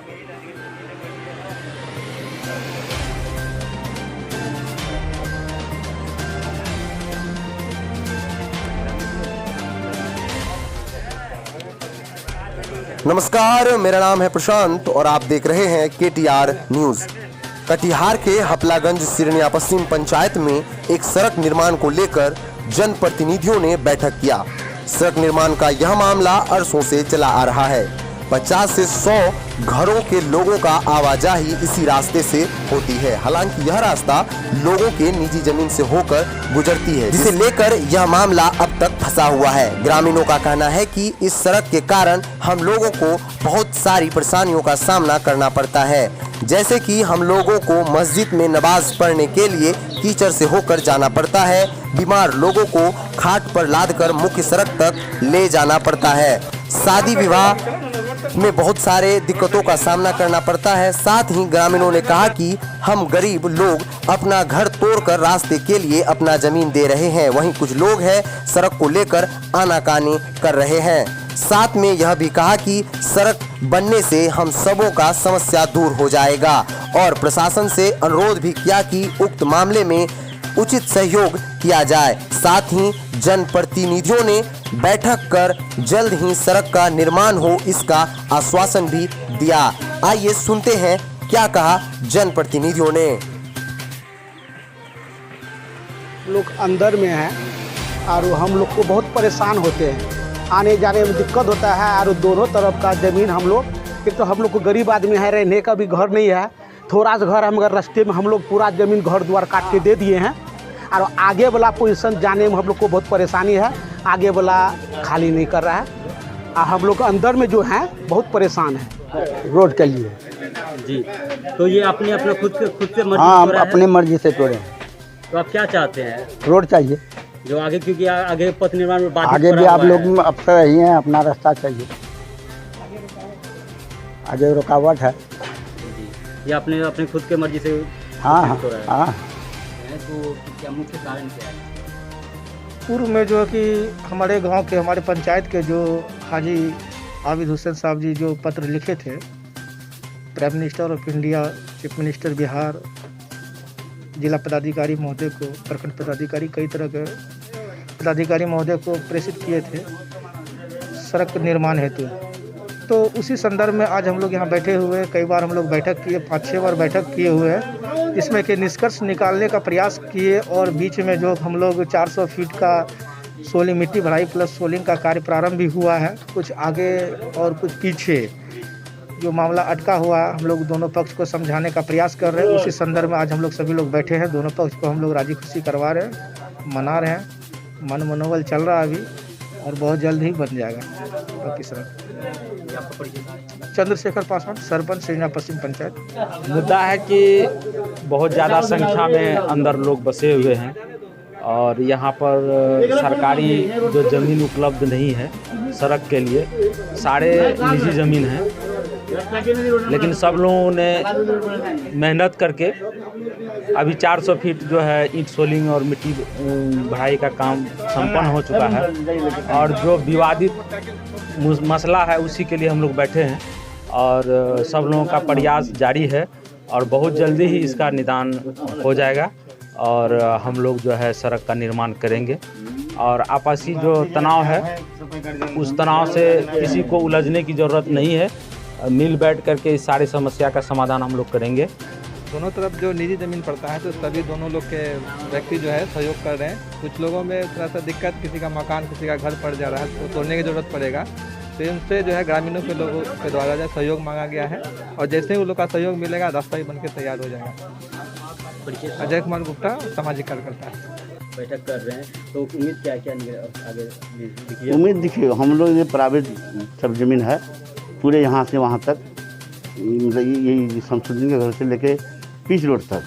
नमस्कार, मेरा नाम है प्रशांत और आप देख रहे हैं KTR न्यूज। कटिहार के हपलागंज सिरनिया पश्चिम पंचायत में एक सड़क निर्माण को लेकर जनप्रतिनिधियों ने बैठक किया। सड़क निर्माण का यह मामला अरसों से चला आ रहा है। 50 से 100 घरों के लोगों का आवाजाही इसी रास्ते से होती है। हालांकि यह रास्ता लोगों के निजी जमीन से होकर गुजरती है, जिसे लेकर यह मामला अब तक फंसा हुआ है। ग्रामीणों का कहना है कि इस सड़क के कारण हम लोगों को बहुत सारी परेशानियों का सामना करना पड़ता है, जैसे कि हम लोगों को मस्जिद में नमाज पढ़ने के लिए कीचड़ से होकर जाना पड़ता है। बीमार लोगों को खाट पर लादकर मुख्य सड़क तक ले जाना पड़ता है। शादी विवाह में बहुत सारे दिक्कतों का सामना करना पड़ता है। साथ ही ग्रामीणों ने कहा कि हम गरीब लोग अपना घर तोड़कर रास्ते के लिए अपना जमीन दे रहे हैं, वहीं कुछ लोग हैं सड़क को लेकर आनाकानी कर रहे हैं। साथ में यह भी कहा कि सड़क बनने से हम सबों का समस्या दूर हो जाएगा और प्रशासन से अनुरोध भी किया कि उक्त मामले में उचित सहयोग किया जाए। साथ ही जनप्रतिनिधियों ने बैठक कर जल्द ही सड़क का निर्माण हो, इसका आश्वासन भी दिया। आइए सुनते हैं क्या कहा जनप्रतिनिधियों ने। लोग अंदर में हैं और हम लोग को बहुत परेशान होते हैं, आने जाने में दिक्कत होता है। और दोनों तरफ का ज़मीन हम लोग, एक तो हम लोग को गरीब आदमी है, रहने का भी घर नहीं है, थोड़ा सा घर हम अगर रास्ते में हम लोग पूरा ज़मीन घर द्वार काट के दे दिए हैं। और आगे वाला पोजीशन जाने में हम लोग को बहुत परेशानी है, आगे वाला खाली नहीं कर रहा है और हम लोग अंदर में जो हैं बहुत परेशान है रोड के लिए। जी, तो ये अपने अपना खुद से मर्जी? हाँ, हम अपने मर्जी से तोड़े। तो आप क्या चाहते हैं? रोड चाहिए जो आगे, क्योंकि आगे पथ निर्माण में बात आगे भी आप लोग अफसर रही हैं, अपना रास्ता चाहिए, आगे रुकावट है। ये अपने खुद के मर्जी से? हाँ हाँ। तो क्या मुख्य कारण क्या है? पूर्व में जो है कि हमारे गांव के, हमारे पंचायत के जो हाजी आबिद हुसैन साहब जी जो पत्र लिखे थे prime minister of India, chief minister Bihar, जिला पदाधिकारी महोदय को, प्रखंड पदाधिकारी, कई तरह के पदाधिकारी महोदय को प्रेषित किए थे सड़क निर्माण हेतु। तो उसी संदर्भ में आज हम लोग यहाँ बैठे हुए, कई बार हम लोग बैठक किए, 5-6 बार बैठक किए हुए हैं, जिसमें कि निष्कर्ष निकालने का प्रयास किए। और बीच में जो हम लोग 400 फीट का सोलिंग, मिट्टी भराई प्लस सोलिंग का कार्य प्रारंभ भी हुआ है। कुछ आगे और कुछ पीछे जो मामला अटका हुआ, हम लोग दोनों पक्ष को समझाने का प्रयास कर रहे हैं। उसी संदर्भ में आज हम लोग सभी लोग बैठे हैं, दोनों पक्ष को हम लोग राजी खुशी करवा रहे हैं, मना रहे हैं। मनोबल चल रहा है अभी और बहुत जल्द ही बन जाएगा बाकी सड़क। चंद्रशेखर पासवान, सरपंच सिरनिया पश्चिम पंचायत। मुद्दा है कि बहुत ज़्यादा संख्या में अंदर लोग बसे हुए हैं और यहाँ पर सरकारी जो ज़मीन उपलब्ध नहीं है सड़क के लिए, सारे निजी ज़मीन है। लेकिन सब लोगों ने मेहनत करके अभी 400 फीट जो है ईंट सोलिंग और मिट्टी भराई का काम संपन्न हो चुका है और जो विवादित मसला है उसी के लिए हम लोग बैठे हैं और सब लोगों का प्रयास जारी है और बहुत जल्दी ही इसका निदान हो जाएगा और हम लोग जो है सड़क का निर्माण करेंगे। और आपसी जो तनाव है उस तनाव से किसी को उलझने की ज़रूरत नहीं है, मिल बैठ करके इस सारी समस्या का समाधान हम लोग करेंगे। दोनों तरफ जो निजी ज़मीन पड़ता है तो सभी दोनों लोग के व्यक्ति जो है सहयोग कर रहे हैं। कुछ लोगों में थोड़ा सा दिक्कत, किसी का मकान, किसी का घर पड़ जा रहा है तो तोड़ने की ज़रूरत पड़ेगा, तो इनसे जो है ग्रामीणों के लोगों के द्वारा जो सहयोग मांगा गया है और जैसे ही उन लोग का सहयोग मिलेगा रास्ता ही बन के तैयार हो जाएगा। अजय कुमार गुप्ता, सामाजिक कार्यकर्ता। बैठक कर रहे हैं तो उम्मीद क्या आगे? उम्मीद देखिए, हम लोग ये प्राइवेट सब जमीन है पूरे यहाँ से वहाँ तक, मतलब यही शमसुद्दीन के घर से लेके पीच रोड तक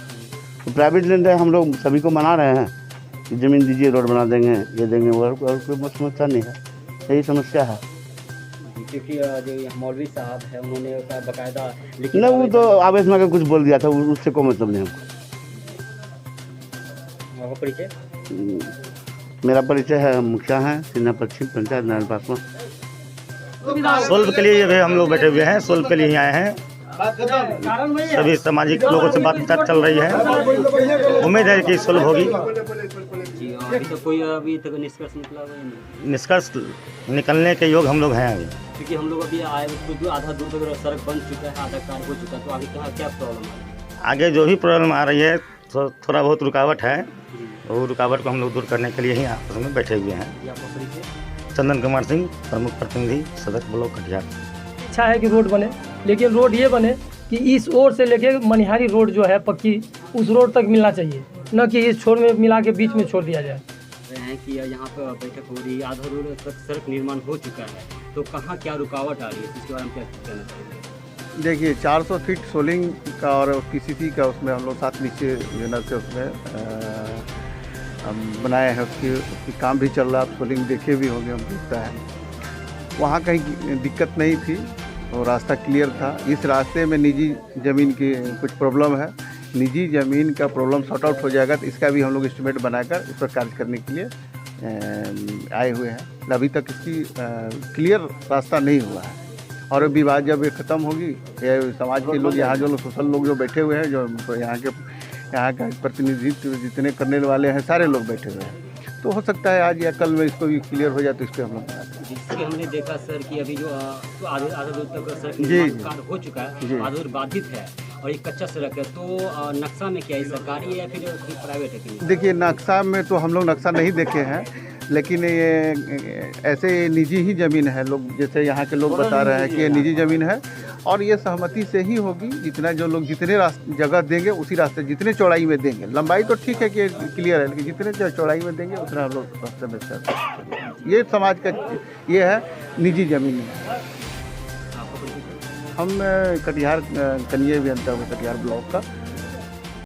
तो प्राइवेट लैंड है। हम लोग सभी को मना रहे हैं कि ज़मीन दीजिए, रोड बना देंगे, ये देंगे, और कोई समस्या नहीं है, यही समस्या है। क्योंकि जो मौलवी साहब है उन्होंने बाकायदा नहीं, वो तो आवेश में आकर कुछ बोल दिया था, उससे कोई मतलब नहीं हमको। परिचय? मेरा परिचय है, मुखिया हैं सिरनिया पश्चिम पंचायत नारायण पासवान। सोल्व के लिए हम लोग बैठे हुए हैं, सोल्व के लिए ही आए हैं सभी सामाजिक लोगों से बातचीत चल रही है। उम्मीद है कि सुलभ होगी। जी, अभी तक निष्कर्ष निकला हुआ नहीं? निष्कर्ष निकलने के योग हम लोग हैं अभी। क्योंकि हम लोग अभी आए तो आधा दूर तक सड़क बन चुका है, आधा कार्य हो चुका है, तो आगे कहाँ क्या प्रॉब्लम है? आगे जो भी प्रॉब्लम आ रही है थोड़ा बहुत रुकावट है, वो रुकावट को हम लोग दूर करने के लिए ही आपस में बैठे हुए हैं। ये आपका परिचय? चंदन कुमार सिंह, प्रमुख प्रतिनिधि सदर ब्लॉक कटिहार। इच्छा है कि रोड बने, लेकिन रोड ये बने कि इस ओर से लेके मनिहारी रोड जो है पक्की, उस रोड तक मिलना चाहिए, न कि इस छोर में मिला के बीच में छोड़ दिया जाए। हैं कि यहाँ पर बैठक हो रही है, आधा रोड तक सड़क निर्माण हो चुका है, तो कहाँ क्या रुकावट आ रही है, इसके बारे में क्या कहना चाहेंगे? देखिए 400 फीट सोलिंग का और पीसीसी का उसमें हम लोग 7 नीचे यूनिट से उसमें बनाए हैं। उसकी काम भी चल रहा है, आप सोलिंग देखे भी होंगे, हम दिखता है वहाँ कहीं दिक्कत नहीं थी और रास्ता क्लियर था। इस रास्ते में निजी ज़मीन की कुछ प्रॉब्लम है, निजी ज़मीन का प्रॉब्लम सॉर्ट आउट हो जाएगा, तो इसका भी हम लोग एस्टिमेट बनाकर इस पर कार्य करने के लिए आए हुए हैं। अभी तक इसकी क्लियर रास्ता नहीं हुआ है और विवाद जब ये ख़त्म होगी, ये समाज के लोग, यहाँ जो सोशल लोग जो बैठे हुए हैं, जो यहाँ का प्रतिनिधित्व जितने करने वाले हैं, सारे लोग बैठे हुए हैं, तो हो सकता है आज या कल में इसको भी क्लियर हो जाए, तो इस पर हम लोग बनाते हैं। जिससे हमने देखा सर कि अभी जो तो आधा दूर तक सड़क जी, निर्माण कार्य हो चुका है, आधा दूर बाधित है और एक कच्चा सड़क है, तो नक्शा में क्या है, सरकारी है या फिर प्राइवेट है कि? देखिए नक्शा में तो हम लोग नक्शा नहीं देखे हैं, लेकिन ये ऐसे निजी ही ज़मीन है। लोग जैसे यहाँ के लोग बता रहे हैं कि ये निजी ज़मीन है और ये सहमति से ही होगी। जितना जो लोग जितने जगह देंगे उसी रास्ते, जितने चौड़ाई में देंगे, लंबाई तो ठीक है कि क्लियर है, लेकिन जितने चौड़ाई में देंगे उतना हम लोग रास्ते में चल। ये समाज का ये है, निजी ज़मीन है। हम कटिहार कन्या अभियंता हूँ, कटिहार ब्लॉक का,